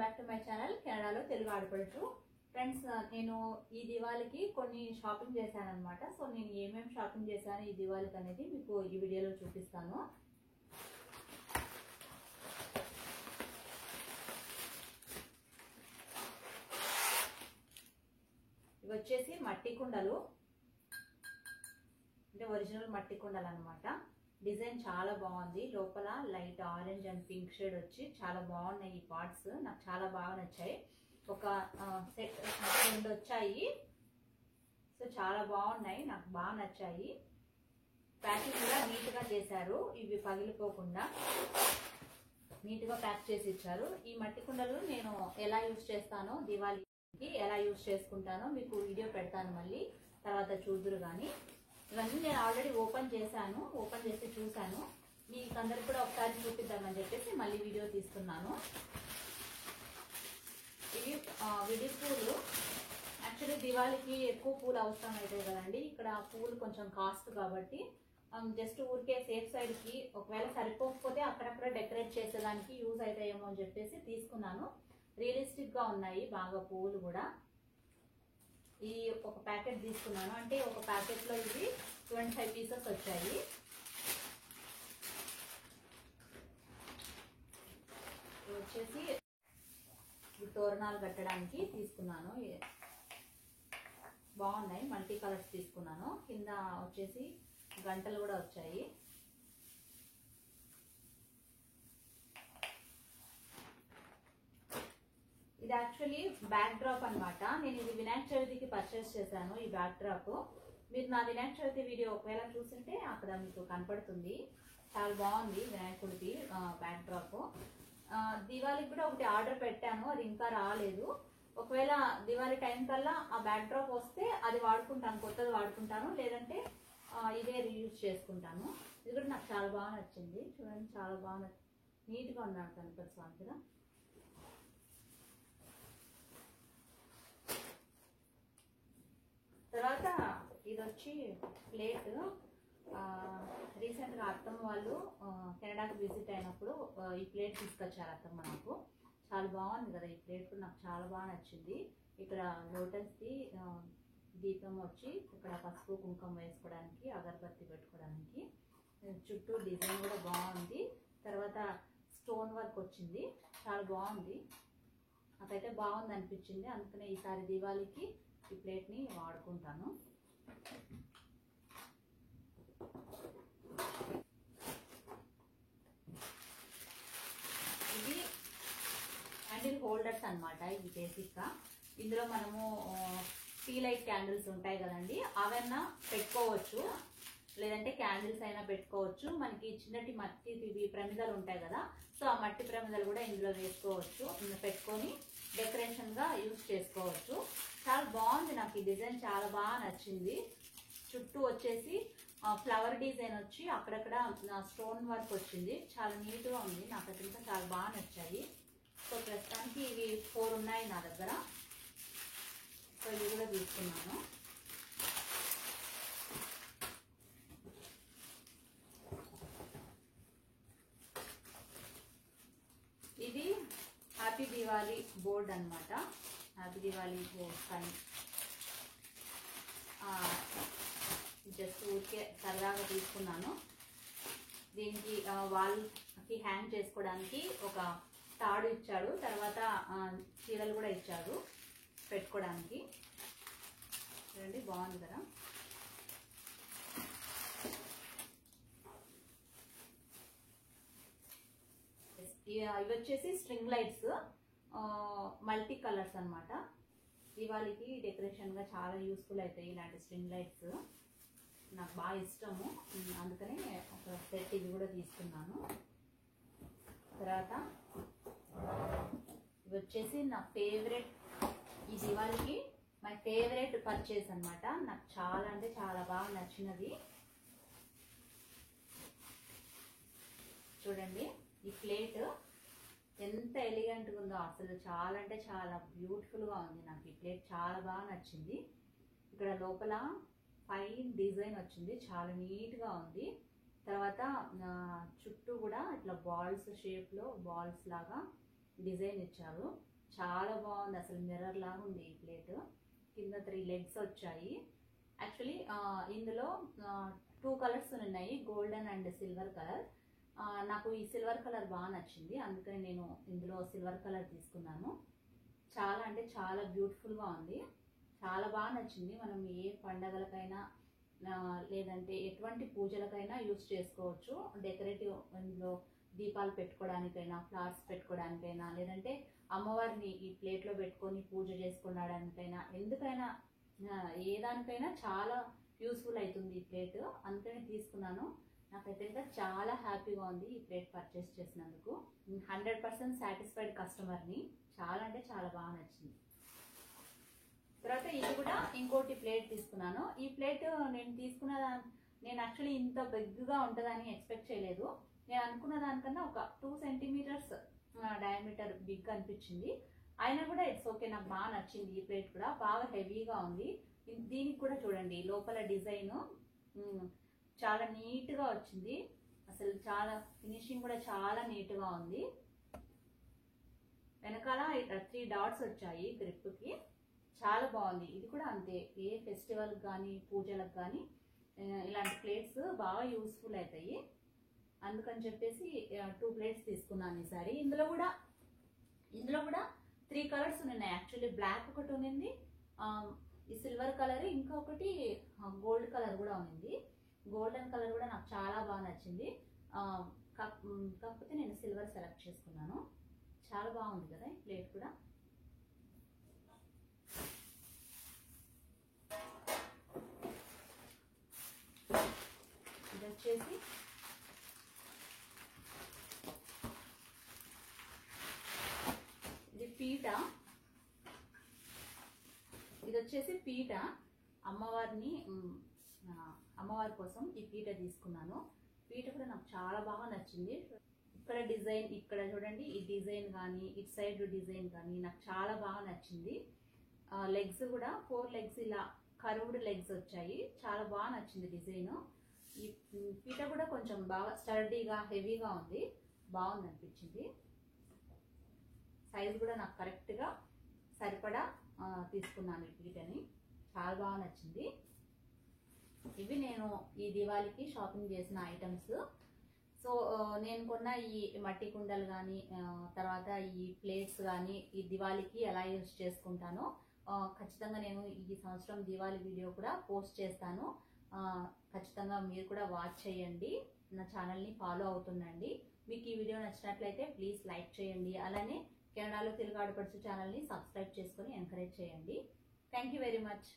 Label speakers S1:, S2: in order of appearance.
S1: Back to my channel కెనడాలో తెలుగు ఆడపడుచు. Friends, నేను ఈ దివాళీకి కొన్ని షాపింగ్ చేశాను అనమాట. సో నేను ఏమేమి షాపింగ్ చేశాను ఈ దివాళీకి అనేది మీకు ఈ వీడియోలో చూపిస్తాను. ఇవి వచ్చేసి మట్టి కుండలు, అంటే ఒరిజినల్ మట్టి కుండలు అనమాట. డిజైన్ చాలా బాగుంది. లోపల light orange and pink shade వచ్చి చాలా బాగున్నాయి. ఈ పార్ట్స్ నాకు చాలా బాగా నచ్చాయి. ఒక సెట్ 2 వచ్చాయి. సో చాలా బాగున్నాయి, నాకు బాగా నచ్చాయి. ప్యాకింగ్ కూడా నీట్గా చేశారు. ఇవి పగిలిపోకుండా నీట్గా ప్యాక్ చేసి ఇచ్చారు. ఈ మట్టి కుండలు నేను ఎలా యూజ్ చేస్తానో, దివాళీకి ఎలా యూజ్ చేసుకుంటానో మీకు వీడియో పెడతాను, మళ్ళీ తర్వాత చూదురు. కానీ ఇవన్నీ నేను ఆల్రెడీ ఓపెన్ చేశాను, ఓపెన్ చేసి చూశాను. మీకు అందరికి కూడా ఒకసారి చూపిద్దామని చెప్పేసి మళ్ళీ వీడియో తీస్తున్నాను. ఇవి విడి పూలు. యాక్చువల్లీ దివాళీకి ఎక్కువ పూలు అవసరం అవుతాయి కదండి. ఇక్కడ పూలు కొంచెం కాస్ట్ కాబట్టి జస్ట్ ఊరికే సేఫ్ సైడ్కి ఒకవేళ సరిపోకపోతే అక్కడక్కడ డెకరేట్ చేసేదానికి యూజ్ అవుతాయేమో అని చెప్పేసి తీసుకున్నాను. రియలిస్టిక్గా ఉన్నాయి బాగా పూలు కూడా. ఈ ఒక ప్యాకెట్ తీసుకున్నాను, అంటే ఒక ప్యాకెట్లో ఇవి 25 పీసెస్ వచ్చాయి. వచ్చేసి తోరణాలు కట్టడానికి తీసుకున్నాను. బాగున్నాయి, మల్టీ కలర్స్ తీసుకున్నాను. కింద వచ్చేసి గంటలు కూడా వచ్చాయి. ఇది యాక్చువల్లీ బ్యాక్ డ్రాప్ అనమాట. నేను ఇది వినాయక చవితికి పర్చేస్ చేశాను. ఈ బ్యాక్ డ్రాప్ మీరు నా వినాయక చవితి వీడియో ఒకవేళ చూస్తుంటే అక్కడ మీకు కనపడుతుంది. చాలా బాగుంది వినాయకుడికి బ్యాక్ డ్రాప్. దివాళీకి కూడా ఒకటి ఆర్డర్ పెట్టాను, అది ఇంకా రాలేదు. ఒకవేళ దివాళీ టైం కల్లా ఆ బ్యాక్ డ్రాప్ వస్తే అది వాడుకుంటాను, కొత్తది వాడుకుంటాను. లేదంటే ఇదే రీయూజ్ చేసుకుంటాను. ఇది కూడా నాకు చాలా బాగా నచ్చింది. చూడండి, చాలా బాగా నీట్గా ఉన్నాను కనపడి స్వామిగా. తర్వాత ఇది వచ్చి ప్లేట్. రీసెంట్గా అత్తమ్మ వాళ్ళు కెనడాకి విజిట్ అయినప్పుడు ఈ ప్లేట్ తీసుకొచ్చారు అత్తమ్మ నాకు. చాలా బాగుంది కదా ఈ ప్లేట్, నాకు చాలా బాగా నచ్చింది. ఇక్కడ లోటస్ది దీపం వచ్చి ఇక్కడ పసుపు కుంకుమ వేసుకోవడానికి, అగరబత్తి పెట్టుకోవడానికి. చుట్టూ డిజైన్ కూడా బాగుంది. తర్వాత స్టోన్ వర్క్ వచ్చింది, చాలా బాగుంది. నాకైతే బాగుంది అనిపించింది. అందుకనే ఈసారి దివాళీకి ఈ ప్లేట్ని వాడుకుంటాను. ఇది క్యాండిల్ హోల్డర్స్ అనమాట. ఇది బేసిక్గా ఇందులో మనము టీ లైట్ క్యాండిల్స్ ఉంటాయి కదండి, అవన్నా పెట్టుకోవచ్చు, లేదంటే క్యాండిల్స్ అయినా పెట్టుకోవచ్చు. మనకి చిన్నటి మట్టి ప్రమిదలు ఉంటాయి కదా, సో ఆ మట్టి ప్రమిదలు కూడా ఇందులో వేసుకోవచ్చు, పెట్టుకొని డెకరేషన్గా యూజ్ చేసుకోవచ్చు. చాలా బాగుంది, నాకు ఈ డిజైన్ చాలా బాగా నచ్చింది. చుట్టూ వచ్చేసి ఫ్లవర్ డిజైన్ వచ్చి అక్కడక్కడ స్టోన్ వర్క్ వచ్చింది. చాలా నీట్గా ఉంది, నాకైతే ఇంకా చాలా బాగా నచ్చాయి. సో ప్రస్తుతానికి ఇవి 4 ఉన్నాయి నా దగ్గర. సో ఇవి కూడా తీసుకున్నాను. ఇది హ్యాపీ దివాళీ బోర్డ్ అనమాట. హ్యాపీ దివాళీ బోర్డ్ పైన జస్ట్ ఊరికే సరదాగా తీసుకున్నాను. దీనికి వాల్కి హ్యాంగ్ చేసుకోవడానికి ఒక తాడు ఇచ్చాడు, తర్వాత చీరలు కూడా ఇచ్చాడు పెట్టుకోవడానికి. చూడండి, బాగుంది కదా. ఇవి వచ్చేసి స్ట్రింగ్ లైట్స్, మల్టీ కలర్స్ అనమాట. దివాళీకి డెకరేషన్గా చాలా యూస్ఫుల్ అవుతాయి ఇలాంటి స్ట్రింగ్ లైట్స్. నాకు బాగా ఇష్టము, అందుకనే ఒక సెట్ ఇవి కూడా తీసుకున్నాను. తర్వాత ఇవి వచ్చేసి నా ఫేవరెట్, ఈ దివాళీకి మై ఫేవరెట్ పర్చేస్ అనమాట. నాకు చాలా అంటే చాలా బాగా నచ్చినది. చూడండి, ఈ ప్లేట్ ఎంత ఎలిగెంట్గా ఉందో, అసలు చాలా అంటే చాలా బ్యూటిఫుల్గా ఉంది. నాకు ఈ ప్లేట్ చాలా బాగా నచ్చింది. ఇక్కడ లోపల ఫైన్ డిజైన్ వచ్చింది, చాలా నీట్గా ఉంది. తర్వాత చుట్టూ కూడా ఇట్లా బాల్స్ షేప్లో బాల్స్ లాగా డిజైన్ ఇచ్చారు. చాలా బాగుంది, అసలు మిర్రర్ లాగా ఉంది ఈ ప్లేట్. కింద 3 లెగ్స్ వచ్చాయి. యాక్చువల్లీ ఇందులో 2 కలర్స్ ఉన్నాయి, గోల్డెన్ అండ్ సిల్వర్ కలర్. నాకు ఈ సిల్వర్ కలర్ బాగా నచ్చింది, అందుకని నేను ఇందులో సిల్వర్ కలర్ తీసుకున్నాను. చాలా అంటే చాలా బ్యూటిఫుల్గా ఉంది, చాలా బాగా నచ్చింది. మనం ఏ పండగలకైనా లేదంటే ఎటువంటి పూజలకైనా యూస్ చేసుకోవచ్చు. డెకరేటివ్ ఇందులో దీపాలు పెట్టుకోవడానికైనా, ఫ్లవర్స్ పెట్టుకోవడానికైనా, లేదంటే అమ్మవారిని ఈ ప్లేట్లో పెట్టుకొని పూజ చేసుకోవడానికైనా, ఎందుకైనా ఏ దానికైనా చాలా యూస్ఫుల్ అవుతుంది ఈ ప్లేట్. అందుకని తీసుకున్నాను. నాకైతే ఇంకా చాలా హ్యాపీగా ఉంది ఈ ప్లేట్ పర్చేస్ చేసినందుకు. 100% సాటిస్ఫైడ్ కస్టమర్ని. చాలా అంటే చాలా బాగా నచ్చింది. తర్వాత ఇది కూడా ఇంకోటి ప్లేట్ తీసుకున్నాను. ఈ ప్లేట్ నేను యాక్చువల్లీ ఇంత బిగ్గా ఉంటుందని ఎక్స్పెక్ట్ చేయలేదు. నేను అనుకున్న దానికన్నా ఒక 2 సెంటీమీటర్స్ డయామీటర్ బిగ్ అనిపించింది. అయినా కూడా ఇట్స్ ఓకే, నాకు బాగా నచ్చింది. ఈ ప్లేట్ కూడా బాగా హెవీగా ఉంది. దీనికి కూడా చూడండి, లోపల డిజైన్ చాలా నీట్గా వచ్చింది. అసలు చాలా ఫినిషింగ్ కూడా చాలా నీట్గా ఉంది. వెనకాల 3 డాట్స్ వచ్చాయి గ్రిప్కి, చాలా బాగుంది. ఇది కూడా అంతే, ఏ ఫెస్టివల్కి కానీ పూజలకు కానీ ఇలాంటి ప్లేట్స్ బాగా యూస్ఫుల్ అవుతాయి. అందుకని చెప్పేసి 2 ప్లేట్స్ తీసుకున్నాను ఈసారి. ఇందులో కూడా 3 కలర్స్ ఉన్నాయి. యాక్చువల్లీ బ్లాక్ ఒకటి ఉంది, ఈ సిల్వర్ కలర్, ఇంకొకటి గోల్డ్ కలర్ కూడా ఉంది. గోల్డెన్ కలర్ కూడా నాకు చాలా బాగా నచ్చింది. కాకపోతే నేను సిల్వర్ సెలెక్ట్ చేసుకున్నాను. చాలా బాగుంది కదా ఈ ప్లేట్ కూడా. ఇది వచ్చేసి పీట. ఇది వచ్చేసి పీట, అమ్మవారి కోసం ఈ పీట తీసుకున్నాను. పీట కూడా నాకు చాలా బాగా నచ్చింది. ఇక్కడ డిజైన్, ఇక్కడ చూడండి ఈ డిజైన్ కానీ, ఇటు సైడ్ డిజైన్ కానీ నాకు చాలా బాగా నచ్చింది. లెగ్స్ కూడా 4 లెగ్స్ ఇలా కర్వ్డ్ లెగ్స్ వచ్చాయి. చాలా బాగా నచ్చింది డిజైన్. ఈ పీట కూడా కొంచెం బాగా స్టర్డీగా హెవీగా ఉంది, బాగుంది అనిపించింది. సైజ్ కూడా నాకు కరెక్ట్గా సరిపడా తీసుకున్నాను ఈ పీటని. చాలా బాగా నచ్చింది. ఇవి నేను ఈ దివాళీకి షాపింగ్ చేసిన ఐటమ్స్. సో నేను కొన్న ఈ మట్టి కుండలు కానీ, తర్వాత ఈ ప్లేట్స్ కానీ ఈ దివాళీకి ఎలా యూజ్ చేసుకుంటానో ఖచ్చితంగా నేను ఈ సంవత్సరం దివాళీ వీడియో కూడా పోస్ట్ చేస్తాను. ఖచ్చితంగా మీరు కూడా వాచ్ చేయండి, నా ఛానల్ని ఫాలో అవుతుండండి. మీకు ఈ వీడియో నచ్చినట్లయితే ప్లీజ్ లైక్ చేయండి. అలానే కెనడాలో తెలుగు ఆడపడుచు ఛానల్ని సబ్స్క్రైబ్ చేసుకొని ఎంకరేజ్ చేయండి. Thank you very much.